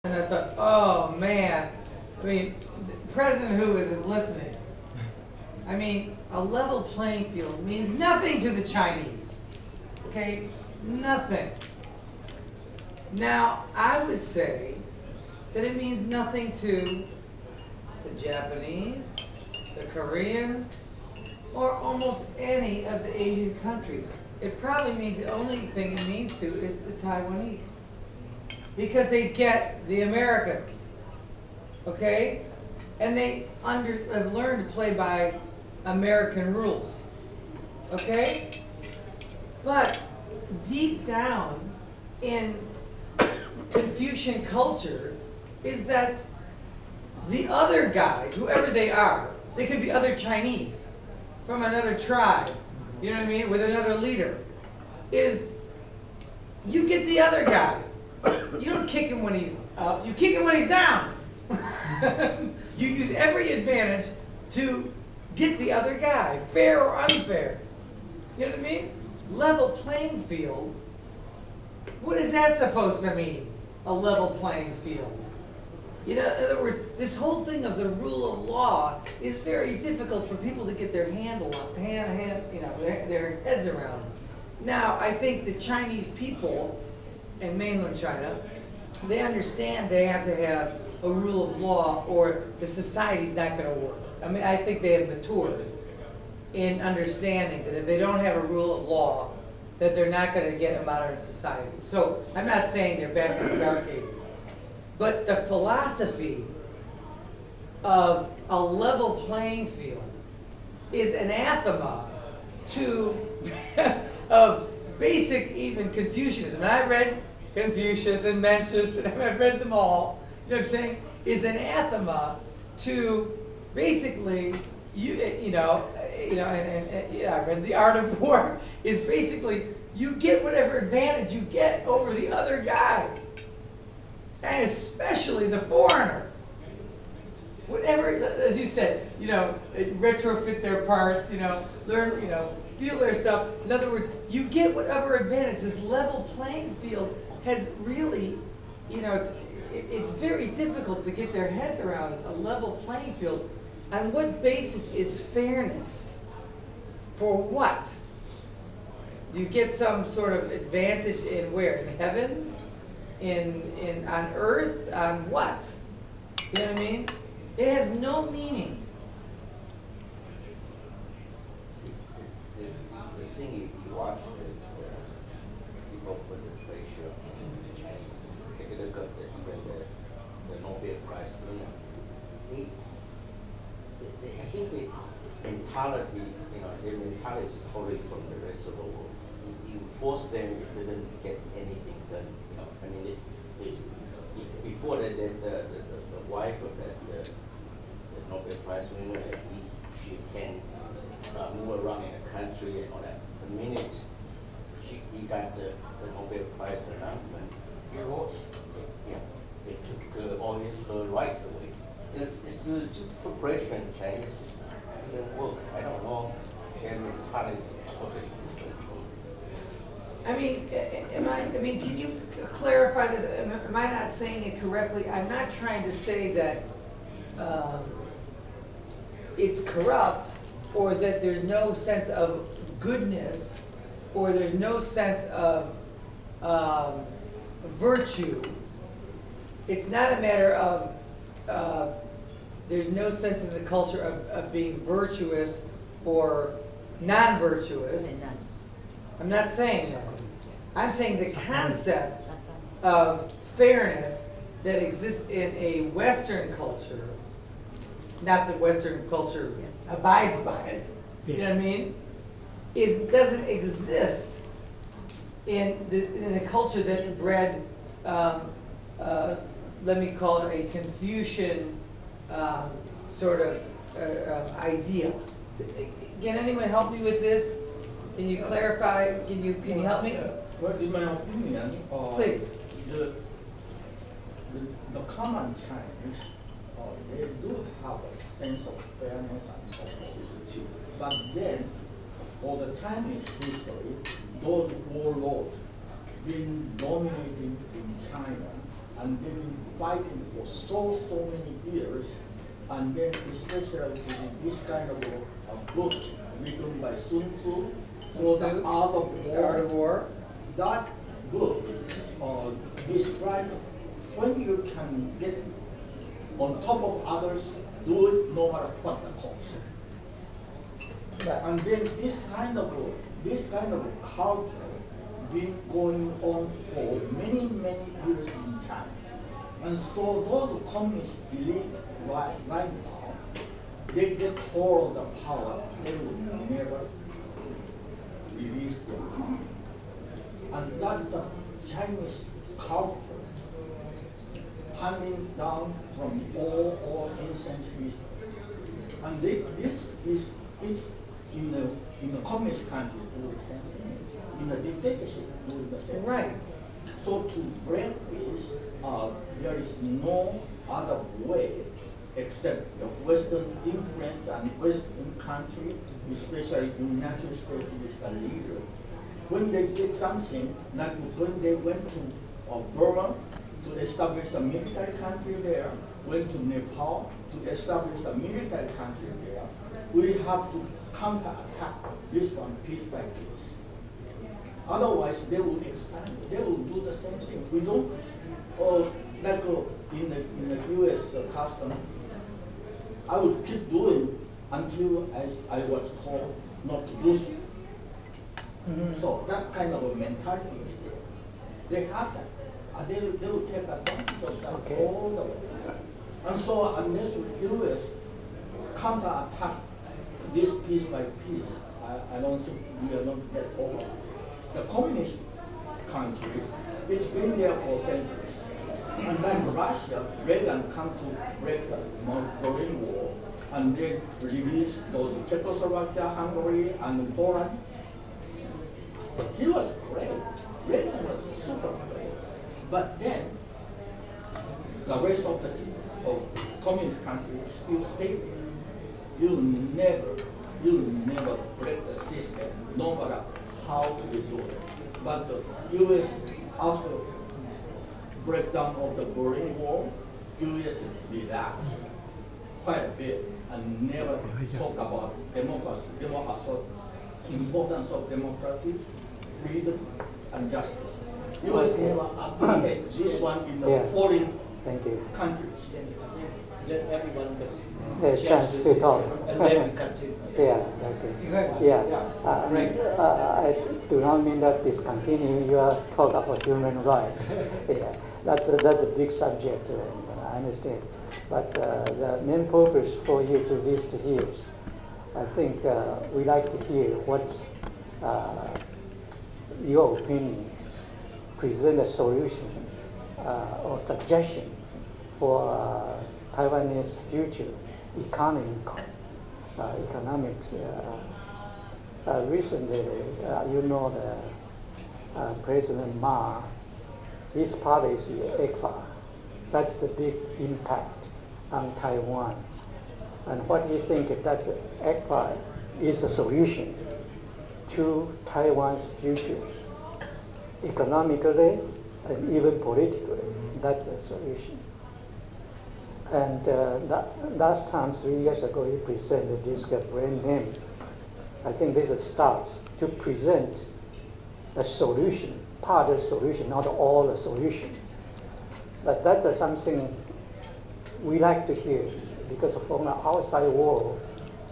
And I thought, oh man, I mean, President Hu isn't listening. I mean, a level playing field means nothing to the Chinese, okay? Nothing. Now, I would say that it means nothing to the Japanese, the Koreans, or almost any of the Asian countries. It probably means the only thing it means to is the Taiwanese. Because they get the Americans, okay? And they have learned to play by American rules, okay? But deep down in Confucian culture is that the other guys, whoever they are, they could be other Chinese from another tribe, you know what I mean, with another leader, is you get the other guy. You don't kick him when he's up, you kick him when he's down. You use every advantage to get the other guy, fair or unfair. You know what I mean? Level playing field, what is that supposed to mean, a level playing field? You know, in other words, this whole thing of the rule of law is very difficult for people to get their their heads around. Now, I think the Chinese people in mainland China, they understand they have to have a rule of law or the society's not going to work. I mean, I think they have matured in understanding that if they don't have a rule of law, that they're not going to get a modern society. So I'm not saying they're back in the dark ages, but the philosophy of a level playing field is anathema to of basic even Confucianism. And I read Confucius and Mencius, and I've read them all. You know what I'm saying? Is anathema to basically I read The Art of War. Is basically you get whatever advantage you get over the other guy, and especially the foreigner. Whatever, as you said, retrofit their parts, learn, steal their stuff. In other words, you get whatever advantage. This level playing field has really, it's very difficult to get their heads around this, a level playing field. On what basis is fairness? For what? You get some sort of advantage in where? In heaven? On earth? On what? You know what I mean? It has no meaning. See, the thing you watch people put the ratio in the Chinese. Take a look at the Nobel Prize winner. I think the mentality, their mentality is totally from the rest of the world. You force them, it didn't get anything done. Before the wife of the Nobel Prize winner, she can move around in the country and all that. The minute he got the Nobel Prize announcement, he lost. They took all her rights away. It's just preparation. Chinese just didn't work. I don't know. Their mentality is totally different. Can you clarify this? Am I not saying it correctly? I'm not trying to say that it's corrupt or that there's no sense of goodness or there's no sense of virtue. It's not a matter of there's no sense in the culture of being virtuous or non-virtuous. I'm not saying that. I'm saying the concept of fairness that exists in a Western culture, not that Western culture abides by it, you know what I mean, doesn't exist in the culture that bred, let me call it a Confucian sort of idea. Can anyone help me with this? Can you clarify? Can you help me? Well, in my opinion, Please. The common Chinese, they do have a sense of fairness and so on. But then, for the Chinese history, those warlords been dominating in China and they've been fighting for so many years, and then especially this kind of a book written by Sun Tzu, so the Art of War. That book describes when you can get on top of others, do it no matter what the cost. And then this kind of culture been going on for many years in China. And so those communist elite right now, they get hold of the power, they will never release their power. And that's the Chinese culture handing down from all ancient history. And this is in the communist country do the same thing. In a dictatorship do the same Right. thing. So to break this, there is no other way except the Western influence and Western country, especially the United States is the leader. When they did something, like when they went to Burma to establish a military country there, went to Nepal to establish a military country there, we have to counterattack this one piece by piece. Otherwise, they will expand. They will do the same thing. We don't, like in the U.S. custom, I would keep doing until I was told not to do so. Mm-hmm. So that kind of a mentality is there. They have that. They will take advantage of that all the way. And so unless the U.S. counterattack this piece by piece, I don't think we are not get over. The communist country, it's been there for centuries. And then Russia, Reagan come to break the Berlin Wall, and then release those Czechoslovakia, Hungary, and Poland. He was great. Reagan was super great. But then, the rest of the communist countries still stay there. You'll never break the system, no matter how you do it. But the U.S. after breakdown of the Berlin Wall, U.S. relaxed quite a bit and never talk about democracy, importance of democracy, freedom, and justice. U.S. never advocated this one in the foreign countries. Let everyone a chance to talk. And then we continue. I do not mean that discontinue your talk about human rights. That's a big subject, I understand. But the main purpose for you to visit here, I think we like to hear what's your opinion, present a solution or suggestion for Taiwanese future economics. Recently, you know the President Ma, his policy, ECFA, that's the big impact on Taiwan. And what do you think that ECFA is a solution to Taiwan's future, economically and even politically? That's a solution. And last time, 3 years ago, he presented this brand name. I think this is a start to present a solution, part of the solution, not all the solution. But that's something we like to hear, because from the outside world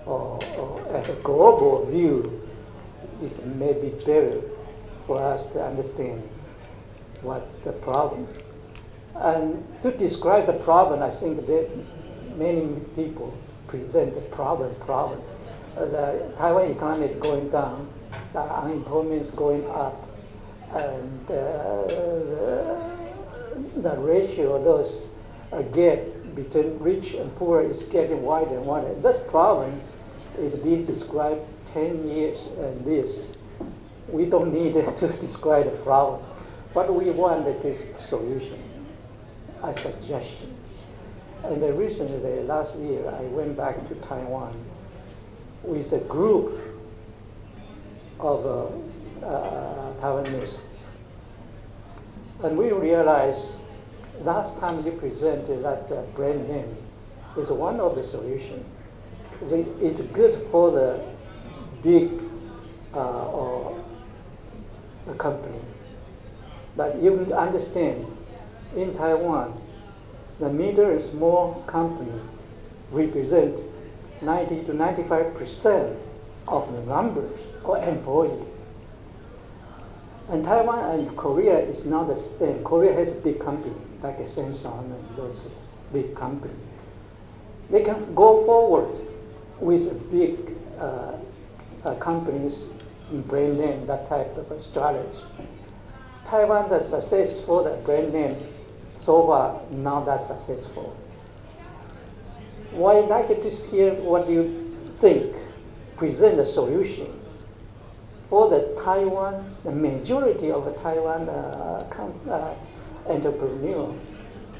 or at a global view, it's maybe better for us to understand what the problem. And to describe the problem, I think that many people present the problem. The Taiwan economy is going down, the unemployment is going up, and the ratio of those gap between rich and poor is getting wider and wider. This problem is being described 10 years and this. We don't need to describe the problem. What we want is solution, suggestions. And recently, last year, I went back to Taiwan with a group of Taiwanese. And we realized last time you presented that brand name is one of the solutions. It's good for the big or a company. But you understand, in Taiwan, the middle and small company represent 90 to 95% of the numbers of employees. And Taiwan and Korea is not the same. Korea has a big company, like a Samsung and those big companies. They can go forward with big companies in brand name, that type of strategy. Taiwan, the success for the brand name so far not that successful. Well, I'd like to hear what you think. Present a solution for the Taiwan, the majority of the Taiwan entrepreneurs.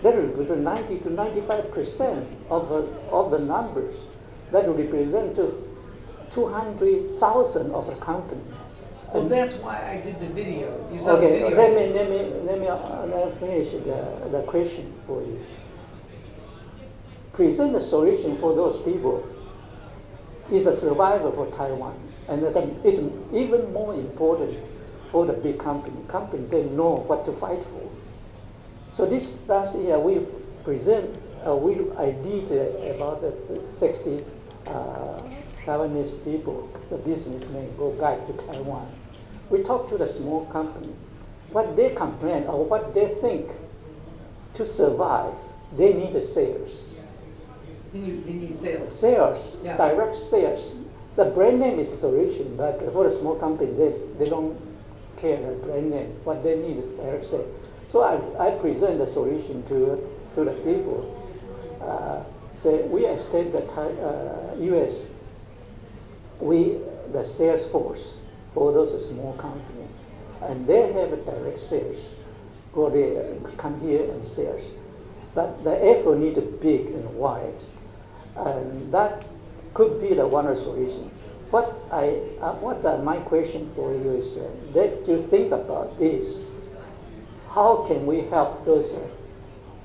That represent 90 to 95% of the numbers. That represent 200,000 of the company. Well, And that's why I did the video. You saw okay, the video. let me finish the question for you. Present a solution for those people is a survival for Taiwan, and it's even more important for the big company. Company, they know what to fight for. So this last year we present, I did about the 60 Taiwanese people, the businessmen, go back to Taiwan. We talk to the small company, what they complain or what they think to survive, they need a sales. They need sales. Sales, Yeah. direct sales. The brand name is a solution, but for a small company, they don't care the brand name. What they need is direct sales. So I present the solution to the people. Say we extend the U.S. The sales force for those small companies, and they have a direct sales. Go there, come here and sales. But the effort needs big and wide, and that could be the one solution. My question for you is that you think about is how can we help those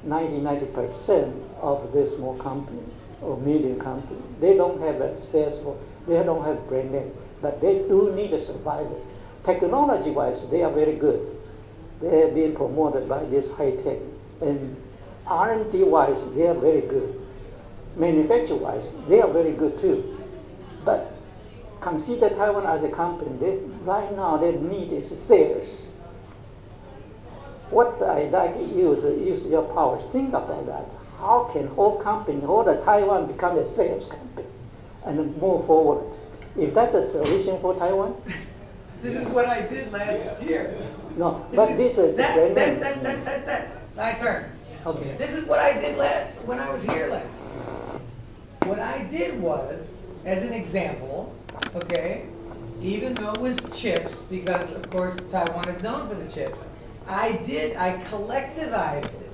90% of this small company or medium company? They don't have a sales force, they don't have brand name, but they do need a survival. Technology-wise, they are very good. They have been promoted by this high tech, and R&D-wise, they are very good. Manufacture-wise, they are very good too. But consider Taiwan as a company. Right now, their need is sales. What I like use your power. Think about that. How can whole company, whole the Taiwan become a sales company and move forward? If that's a solution for Taiwan, This is what I did last year. no. But this is that. My turn. Okay. This is what I did when I was here last. What I did was, as an example, okay, even though it was chips, because of course Taiwan is known for the chips, I collectivized it.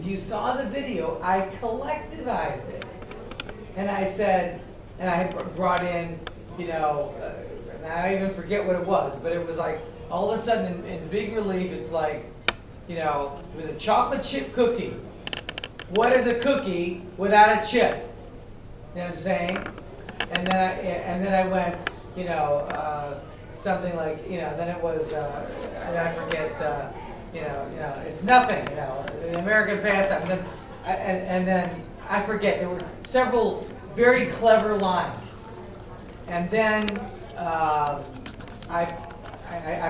If you saw the video, I collectivized it. And I said, and I brought in, and I even forget what it was, but it was like, all of a sudden in big relief, it's like, it was a chocolate chip cookie. What is a cookie without a chip? You know what I'm saying? And then I went, something like, then it was, and I forget, it's nothing, the American pastime. And then I forget, there were several very clever lines. And then I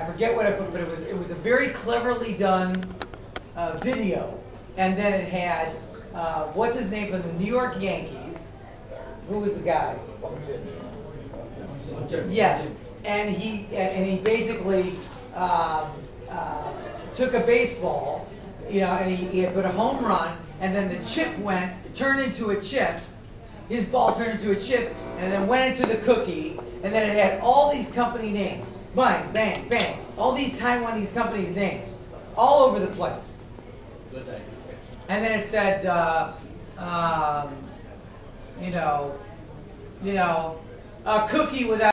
forget what I put, but it was a very cleverly done video. And then it had, what's his name from the New York Yankees? Who was the guy? Yes, and he basically took a baseball, and he had put a home run, and then the chip turned into a chip. His ball turned into a chip, and then went into the cookie, and then it had all these company names, bang, bang, bang, all these Taiwanese companies' names, all over the place. Good idea. And then it said, a cookie without